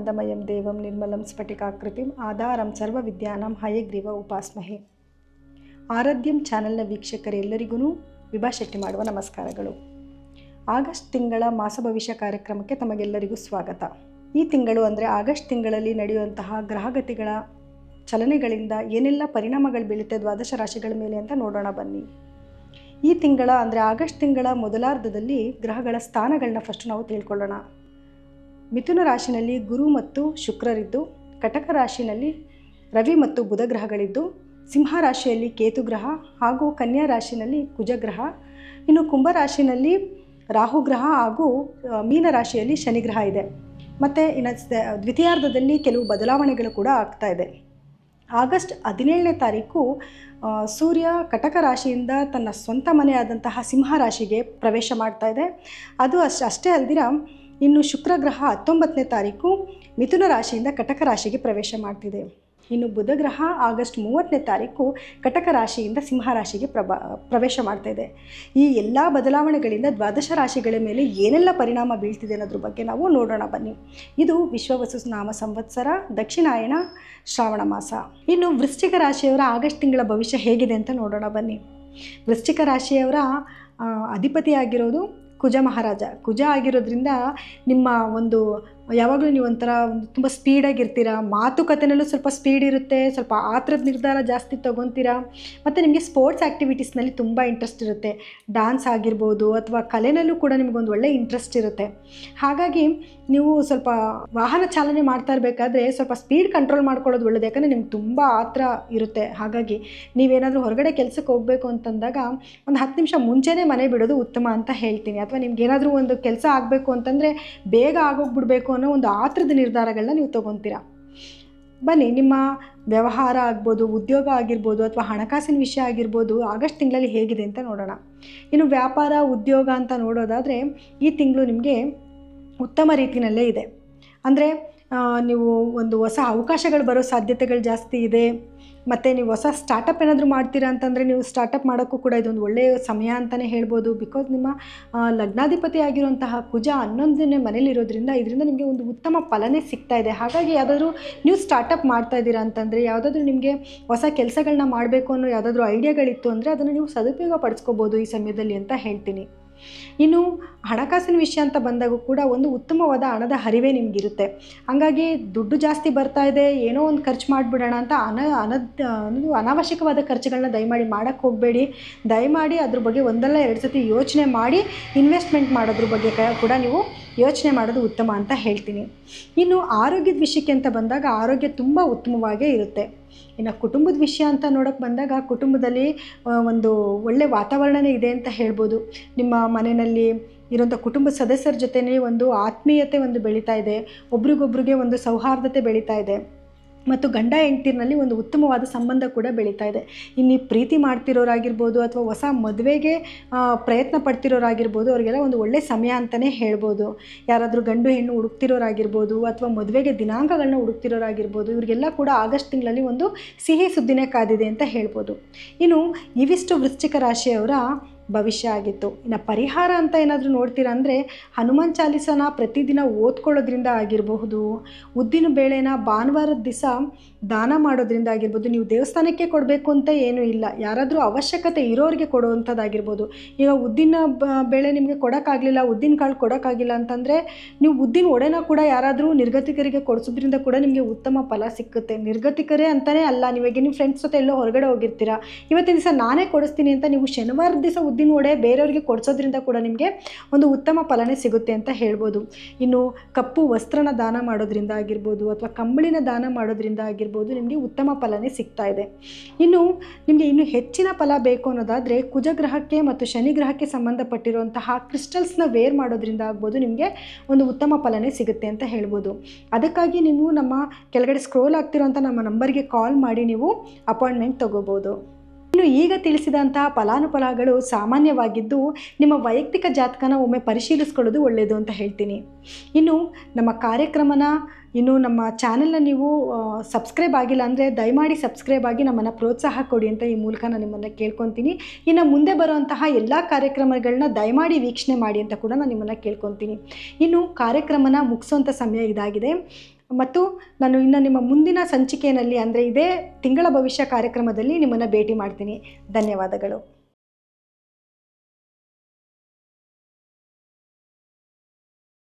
ಜ್ಞಾನಾನಂದಮಯಂ ದೇವಂ ನಿರ್ಮಲಂ ಸ್ಫಟಿಕಾಕೃತಿಂ ಆಧಾರಂ ಸರ್ವವಿದ್ಯಾನಾಂ ಹಯಗ್ರೀವ ಉಪಾಸ್ಮಹೆ. ಆರಾಧ್ಯಂ ಚಾನೆಲ್ನ ವೀಕ್ಷಕರೆಲ್ಲರಿಗೂ ವಿಭಾ ಶೆಟ್ಟಿ ಮಾಡುವ ನಮಸ್ಕಾರಗಳು. ಆಗಸ್ಟ್ ತಿಂಗಳ ಮಾಸ ಭವಿಷ್ಯ ಕಾರ್ಯಕ್ರಮಕ್ಕೆ ತಮಗೆಲ್ಲರಿಗೂ ಸ್ವಾಗತ. ಈ ತಿಂಗಳು ಅಂದರೆ ಆಗಸ್ಟ್ ತಿಂಗಳಲ್ಲಿ ನಡೆಯುವಂತಹ ಗ್ರಹಗತಿಗಳ ಚಲನೆಗಳಿಂದ ಏನೆಲ್ಲ ಪರಿಣಾಮಗಳು ಬೀಳುತ್ತೆ ದ್ವಾದಶ ರಾಶಿಗಳ ಮೇಲೆ ಅಂತ ನೋಡೋಣ ಬನ್ನಿ. ಈ ತಿಂಗಳ ಅಂದರೆ ಆಗಸ್ಟ್ ತಿಂಗಳ ಮೊದಲಾರ್ಧದಲ್ಲಿ ಗ್ರಹಗಳ ಸ್ಥಾನಗಳನ್ನ ಫಸ್ಟ್ ನಾವು ತಿಳ್ಕೊಳ್ಳೋಣ. ಮಿಥುನ ರಾಶಿನಲ್ಲಿ ಗುರು ಮತ್ತು ಶುಕ್ರರಿದ್ದು, ಕಟಕ ರಾಶಿನಲ್ಲಿ ರವಿ ಮತ್ತು ಬುಧ ಗ್ರಹಗಳಿದ್ದು, ಸಿಂಹ ರಾಶಿಯಲ್ಲಿ ಕೇತು ಗ್ರಹ ಹಾಗೂ ಕನ್ಯಾ ರಾಶಿನಲ್ಲಿ ಕುಜ ಗ್ರಹ, ಇನ್ನು ಕುಂಭ ರಾಶಿನಲ್ಲಿ ರಾಹು ಗ್ರಹ ಹಾಗೂ ಮೀನ ರಾಶಿಯಲ್ಲಿ ಶನಿ ಗ್ರಹ ಇದೆ. ಮತ್ತು ಇನ್ನು ದ್ವಿತೀಯಾರ್ಧದಲ್ಲಿ ಕೆಲವು ಬದಲಾವಣೆಗಳು ಕೂಡ ಆಗ್ತಾ ಇದೆ. ಆಗಸ್ಟ್ 17ನೇ ತಾರೀಕು ಸೂರ್ಯ ಕಟಕ ರಾಶಿಯಿಂದ ತನ್ನ ಸ್ವಂತ ಮನೆಯಾದಂತಹ ಸಿಂಹ ರಾಶಿಗೆ ಪ್ರವೇಶ ಮಾಡ್ತಾ ಇದೆ. ಅದು ಅಷ್ಟೇ ಅಲ್ದಿರ ಇನ್ನು ಶುಕ್ರ ಗ್ರಹ 19ನೇ ತಾರೀಕು ಮಿಥುನ ರಾಶಿಯಿಂದ ಕಟಕ ರಾಶಿಗೆ ಪ್ರವೇಶ ಮಾಡ್ತಿದೆ. ಇನ್ನು ಬುಧ ಗ್ರಹ ಆಗಸ್ಟ್ 30ನೇ ತಾರೀಕು ಕಟಕ ರಾಶಿಯಿಂದ ಸಿಂಹ ರಾಶಿಗೆ ಪ್ರವೇಶ ಮಾಡ್ತಾ ಇದೆ. ಈ ಎಲ್ಲ ಬದಲಾವಣೆಗಳಿಂದ ದ್ವಾದಶ ರಾಶಿಗಳ ಮೇಲೆ ಏನೆಲ್ಲ ಪರಿಣಾಮ ಬೀಳ್ತಿದೆ ಅನ್ನೋದ್ರ ಬಗ್ಗೆ ನಾವು ನೋಡೋಣ ಬನ್ನಿ. ಇದು ವಿಶ್ವವಸು ನಾಮ ಸಂವತ್ಸರ ದಕ್ಷಿಣಾಯಣ ಶ್ರಾವಣ ಮಾಸ. ಇನ್ನು ವೃಶ್ಚಿಕ ರಾಶಿಯವರ ಆಗಸ್ಟ್ ತಿಂಗಳ ಭವಿಷ್ಯ ಹೇಗಿದೆ ಅಂತ ನೋಡೋಣ ಬನ್ನಿ. ವೃಶ್ಚಿಕ ರಾಶಿಯವರ ಅಧಿಪತಿಯಾಗಿರೋದು ಕುಜ ಮಹಾರಾಜ. ಕುಜ ಆಗಿರೋದ್ರಿಂದ ನಿಮ್ಮ ಒಂದು ಯಾವಾಗಲೂ ನೀವು ಒಂಥರ ತುಂಬ ಸ್ಪೀಡಾಗಿರ್ತೀರ, ಮಾತುಕತೆಯಲ್ಲೂ ಸ್ವಲ್ಪ ಸ್ಪೀಡ್ ಇರುತ್ತೆ, ಸ್ವಲ್ಪ ಆತ್ರದ ನಿರ್ಧಾರ ಜಾಸ್ತಿ ತೊಗೊತೀರಾ, ಮತ್ತು ನಿಮಗೆ ಸ್ಪೋರ್ಟ್ಸ್ ಆ್ಯಕ್ಟಿವಿಟೀಸ್ನಲ್ಲಿ ತುಂಬ ಇಂಟ್ರೆಸ್ಟ್ ಇರುತ್ತೆ. ಡ್ಯಾನ್ಸ್ ಆಗಿರ್ಬೋದು ಅಥವಾ ಕಲೆನಲ್ಲೂ ಕೂಡ ನಿಮಗೊಂದು ಒಳ್ಳೆ ಇಂಟ್ರೆಸ್ಟ್ ಇರುತ್ತೆ. ಹಾಗಾಗಿ ನೀವು ಸ್ವಲ್ಪ ವಾಹನ ಚಾಲನೆ ಮಾಡ್ತಾ ಇರಬೇಕಾದ್ರೆ ಸ್ವಲ್ಪ ಸ್ಪೀಡ್ ಕಂಟ್ರೋಲ್ ಮಾಡ್ಕೊಳ್ಳೋದು ಒಳ್ಳೆಯದು. ಯಾಕಂದರೆ ನಿಮ್ಗೆ ತುಂಬ ಆತ್ರ ಇರುತ್ತೆ. ಹಾಗಾಗಿ ನೀವೇನಾದರೂ ಹೊರಗಡೆ ಕೆಲಸಕ್ಕೆ ಹೋಗಬೇಕು ಅಂತಂದಾಗ ಒಂದು 10 ನಿಮಿಷ ಮುಂಚೆನೇ ಮನೆ ಬಿಡೋದು ಉತ್ತಮ ಅಂತ ಹೇಳ್ತೀನಿ. ಅಥವಾ ನಿಮ್ಗೇನಾದರೂ ಒಂದು ಕೆಲಸ ಆಗಬೇಕು ಅಂತಂದರೆ ಬೇಗ ಆಗೋಗ್ಬಿಡ್ಬೇಕು ಅನ್ನೋ ಒಂದು ಆತ್ರದ ನಿರ್ಧಾರಗಳನ್ನ ನೀವು ತೊಗೊತೀರಾ. ಬನ್ನಿ, ನಿಮ್ಮ ವ್ಯವಹಾರ ಆಗ್ಬೋದು, ಉದ್ಯೋಗ ಆಗಿರ್ಬೋದು ಅಥವಾ ಹಣಕಾಸಿನ ವಿಷಯ ಆಗಿರ್ಬೋದು ಆಗಸ್ಟ್ ತಿಂಗಳಲ್ಲಿ ಹೇಗಿದೆ ಅಂತ ನೋಡೋಣ. ಇನ್ನು ವ್ಯಾಪಾರ ಉದ್ಯೋಗ ಅಂತ ನೋಡೋದಾದರೆ ಈ ತಿಂಗಳು ನಿಮಗೆ ಉತ್ತಮ ರೀತಿಯಲ್ಲೇ ಇದೆ. ಅಂದರೆ ನೀವು ಒಂದು ಹೊಸ ಅವಕಾಶಗಳು ಬರೋ ಸಾಧ್ಯತೆಗಳು ಜಾಸ್ತಿ ಇದೆ. ಮತ್ತು ನೀವು ಹೊಸ ಸ್ಟಾರ್ಟಪ್ ಏನಾದರೂ ಮಾಡ್ತೀರಾ ಅಂತಂದರೆ ನೀವು ಸ್ಟಾರ್ಟಪ್ ಮಾಡೋಕ್ಕೂ ಕೂಡ ಇದೊಂದು ಒಳ್ಳೆಯ ಸಮಯ ಅಂತಲೇ ಹೇಳ್ಬೋದು. ಬಿಕಾಸ್ ನಿಮ್ಮ ಲಗ್ನಾಧಿಪತಿ ಆಗಿರುವಂತಹ ಕುಜ 11ನೇ ಮನೇಲಿರೋದ್ರಿಂದ ಇದರಿಂದ ನಿಮಗೆ ಒಂದು ಉತ್ತಮ ಫಲನೇ ಸಿಗ್ತಾ ಇದೆ. ಹಾಗಾಗಿ ಯಾವುದಾದ್ರೂ ನೀವು ಸ್ಟಾರ್ಟಪ್ ಮಾಡ್ತಾ ಇದ್ದೀರಾ ಅಂತಂದರೆ, ಯಾವುದಾದ್ರೂ ನಿಮಗೆ ಹೊಸ ಕೆಲಸಗಳನ್ನ ಮಾಡಬೇಕು ಅನ್ನೋ ಯಾವುದಾದ್ರೂ ಐಡಿಯಾಗಳಿತ್ತು ಅಂದರೆ ಅದನ್ನು ನೀವು ಸದುಪಯೋಗ ಪಡಿಸ್ಕೋಬೋದು ಈ ಸಮಯದಲ್ಲಿ ಅಂತ ಹೇಳ್ತೀನಿ. ಇನ್ನು ಹಣಕಾಸಿನ ವಿಷಯ ಅಂತ ಬಂದಾಗೂ ಕೂಡ ಒಂದು ಉತ್ತಮವಾದ ಹಣದ ಹರಿವೇ ನಿಮಗಿರುತ್ತೆ. ಹಾಗಾಗಿ ದುಡ್ಡು ಜಾಸ್ತಿ ಬರ್ತಾ ಇದೆ, ಏನೋ ಒಂದು ಖರ್ಚು ಮಾಡಿಬಿಡೋಣ ಅಂತ ಅನಾವಶ್ಯಕವಾದ ಖರ್ಚುಗಳನ್ನ ದಯಮಾಡಿ ಮಾಡೋಕ್ಕೆ ಹೋಗಬೇಡಿ. ದಯಮಾಡಿ ಅದ್ರ ಬಗ್ಗೆ ಒಂದಲ್ಲ 2 ಸತಿ ಯೋಚನೆ ಮಾಡಿ ಇನ್ವೆಸ್ಟ್ಮೆಂಟ್ ಮಾಡೋದ್ರ ಬಗ್ಗೆ ಕೂಡ ನೀವು ಯೋಚನೆ ಮಾಡೋದು ಉತ್ತಮ ಅಂತ ಹೇಳ್ತೀನಿ. ಇನ್ನು ಆರೋಗ್ಯದ ವಿಷಯಕ್ಕೆ ಅಂತ ಬಂದಾಗ ಆರೋಗ್ಯ ತುಂಬ ಉತ್ತಮವಾಗೇ ಇರುತ್ತೆ. ಇನ್ನು ಕುಟುಂಬದ ವಿಷಯ ಅಂತ ನೋಡೋಕ್ಕೆ ಬಂದಾಗ ಕುಟುಂಬದಲ್ಲಿ ಒಂದು ಒಳ್ಳೆಯ ವಾತಾವರಣನೇ ಇದೆ ಅಂತ ಹೇಳ್ಬೋದು. ನಿಮ್ಮ ಮನೆಯಲ್ಲಿ ಇರೋಂಥ ಕುಟುಂಬದ ಸದಸ್ಯರ ಜೊತೆನೇ ಒಂದು ಆತ್ಮೀಯತೆ ಒಂದು ಬೆಳೀತಾ ಇದೆ, ಒಬ್ರಿಗೊಬ್ರಿಗೆ ಒಂದು ಸೌಹಾರ್ದತೆ ಬೆಳೀತಾ ಇದೆ, ಮತ್ತು ಗಂಡ ಹೆಂಡತಿನಲ್ಲಿ ಒಂದು ಉತ್ತಮವಾದ ಸಂಬಂಧ ಕೂಡ ಬೆಳೀತಾ ಇದೆ. ಇನ್ನು ಪ್ರೀತಿ ಮಾಡ್ತಿರೋರಾಗಿರ್ಬೋದು ಅಥವಾ ಹೊಸ ಮದುವೆಗೆ ಪ್ರಯತ್ನ ಪಡ್ತಿರೋರಾಗಿರ್ಬೋದು, ಅವರಿಗೆಲ್ಲ ಒಂದು ಒಳ್ಳೆಯ ಸಮಯ ಅಂತಲೇ ಹೇಳ್ಬೋದು. ಯಾರಾದರೂ ಗಂಡು ಹೆಣ್ಣು ಹುಡುಕ್ತಿರೋರಾಗಿರ್ಬೋದು ಅಥವಾ ಮದುವೆಗೆ ದಿನಾಂಕಗಳನ್ನ ಹುಡುಕ್ತಿರೋರಾಗಿರ್ಬೋದು, ಇವರಿಗೆಲ್ಲ ಕೂಡ ಆಗಸ್ಟ್ ತಿಂಗಳಲ್ಲಿ ಒಂದು ಸಿಹಿ ಸುದ್ದಿನೇ ಕಾದಿದೆ ಅಂತ ಹೇಳ್ಬೋದು. ಇನ್ನು ಇವಿಷ್ಟು ವೃಶ್ಚಿಕ ರಾಶಿಯವರ ಭವಿಷ್ಯ ಆಗಿತ್ತು. ಇನ್ನು ಪರಿಹಾರ ಅಂತ ಏನಾದರೂ ನೋಡ್ತೀರಾ ಅಂದರೆ ಹನುಮಾನ್ ಚಾಲೀಸನ ಪ್ರತಿದಿನ ಓದ್ಕೊಳ್ಳೋದ್ರಿಂದ ಆಗಿರಬಹುದು, ಉದ್ದಿನ ಬೇಳೆನ ಭಾನುವಾರದ ದಿವಸ ದಾನ ಮಾಡೋದ್ರಿಂದ ಆಗಿರ್ಬೋದು. ನೀವು ದೇವಸ್ಥಾನಕ್ಕೆ ಕೊಡಬೇಕು ಅಂತ ಏನೂ ಇಲ್ಲ, ಯಾರಾದರೂ ಅವಶ್ಯಕತೆ ಇರೋರಿಗೆ ಕೊಡುವಂಥದ್ದಾಗಿರ್ಬೋದು. ಈಗ ಉದ್ದಿನ ಬೇಳೆ ನಿಮಗೆ ಕೊಡೋಕ್ಕಾಗಲಿಲ್ಲ, ಉದ್ದಿನ ಕಾಳು ಕೊಡೋಕ್ಕಾಗಿಲ್ಲ ಅಂತಂದರೆ ನೀವು ಉದ್ದಿನ ವಡೆನ ಕೂಡ ಯಾರಾದರೂ ನಿರ್ಗತಿಕರಿಗೆ ಕೊಡಿಸೋದ್ರಿಂದ ಕೂಡ ನಿಮಗೆ ಉತ್ತಮ ಫಲ ಸಿಕ್ಕುತ್ತೆ. ನಿರ್ಗತಿಕರೇ ಅಂತಲೇ ಅಲ್ಲ, ನೀವಾಗ ನಿಮ್ಮ ಫ್ರೆಂಡ್ಸ್ ಜೊತೆ ಎಲ್ಲೋ ಹೊರಗಡೆ ಹೋಗಿರ್ತೀರ, ಇವತ್ತಿನ ದಿವಸ ನಾನೇ ಕೊಡಿಸ್ತೀನಿ ಅಂತ ನೀವು ಶನಿವಾರದ ದಿವಸ ಉದ್ದಿನ ವಡೆ ಬೇರೆಯವ್ರಿಗೆ ಕೊಡಿಸೋದ್ರಿಂದ ಕೂಡ ನಿಮಗೆ ಒಂದು ಉತ್ತಮ ಫಲನೇ ಸಿಗುತ್ತೆ ಅಂತ ಹೇಳ್ಬೋದು. ಇನ್ನು ಕಪ್ಪು ವಸ್ತ್ರನ ದಾನ ಮಾಡೋದ್ರಿಂದ ಆಗಿರ್ಬೋದು ಅಥವಾ ಕಂಬಳಿನ ದಾನ ಮಾಡೋದ್ರಿಂದ ಆಗಿರ್ಬೋದು ನಿಮಗೆ ಉತ್ತಮ ಫಲನೇ ಸಿಗ್ತಾ ಇದೆ. ಇನ್ನು ನಿಮಗೆ ಇನ್ನೂ ಹೆಚ್ಚಿನ ಫಲ ಬೇಕು ಅನ್ನೋದಾದರೆ ಕುಜಗ್ರಹಕ್ಕೆ ಮತ್ತು ಶನಿ ಗ್ರಹಕ್ಕೆ ಸಂಬಂಧಪಟ್ಟಿರುವಂತಹ ಕ್ರಿಸ್ಟಲ್ಸ್ನ ವೇರ್ ಮಾಡೋದ್ರಿಂದ ಆಗ್ಬೋದು ನಿಮಗೆ ಒಂದು ಉತ್ತಮ ಫಲನೇ ಸಿಗುತ್ತೆ ಅಂತ ಹೇಳ್ಬೋದು. ಅದಕ್ಕಾಗಿ ನೀವು ನಮ್ಮ ಕೆಳಗಡೆ ಸ್ಕ್ರೋಲ್ ಆಗ್ತಿರೋಂಥ ನಮ್ಮ ನಂಬರ್ಗೆ ಕಾಲ್ ಮಾಡಿ ನೀವು ಅಪಾಯಿಂಟ್ಮೆಂಟ್ ತೊಗೋಬೋದು. ಇನ್ನು ಈಗ ತಿಳಿಸಿದಂತಹ ಫಲಾನುಫಲಗಳು ಸಾಮಾನ್ಯವಾಗಿದ್ದು ನಿಮ್ಮ ವೈಯಕ್ತಿಕ ಜಾತಕನ ಒಮ್ಮೆ ಪರಿಶೀಲಿಸ್ಕೊಳ್ಳೋದು ಒಳ್ಳೆಯದು ಅಂತ ಹೇಳ್ತೀನಿ. ಇನ್ನು ನಮ್ಮ ಕಾರ್ಯಕ್ರಮನ ಇನ್ನು ನಮ್ಮ ಚಾನೆಲ್ನ ನೀವು ಸಬ್ಸ್ಕ್ರೈಬ್ ಆಗಿಲ್ಲ ಅಂದರೆ ದಯಮಾಡಿ ಸಬ್ಸ್ಕ್ರೈಬ್ ಆಗಿ ನಮ್ಮನ್ನು ಪ್ರೋತ್ಸಾಹ ಕೊಡಿ ಅಂತ ಈ ಮೂಲಕ ನಾನು ನಿಮ್ಮನ್ನು ಕೇಳ್ಕೊತೀನಿ. ಇನ್ನು ಮುಂದೆ ಬರುವಂತಹ ಎಲ್ಲ ಕಾರ್ಯಕ್ರಮಗಳನ್ನ ದಯಮಾಡಿ ವೀಕ್ಷಣೆ ಮಾಡಿ ಅಂತ ಕೂಡ ನಾನು ನಿಮ್ಮನ್ನು ಕೇಳ್ಕೊತೀನಿ. ಇನ್ನು ಕಾರ್ಯಕ್ರಮನ ಮುಗಿಸೋಂಥ ಸಮಯ ಇದಾಗಿದೆ. ಮತ್ತು ನಾನು ಇನ್ನು ನಿಮ್ಮ ಮುಂದಿನ ಸಂಚಿಕೆಯಲ್ಲಿ ಅಂದರೆ ಇದೇ ತಿಂಗಳ ಭವಿಷ್ಯ ಕಾರ್ಯಕ್ರಮದಲ್ಲಿ ನಿಮ್ಮನ್ನು ಭೇಟಿ ಮಾಡ್ತೀನಿ. ಧನ್ಯವಾದಗಳು.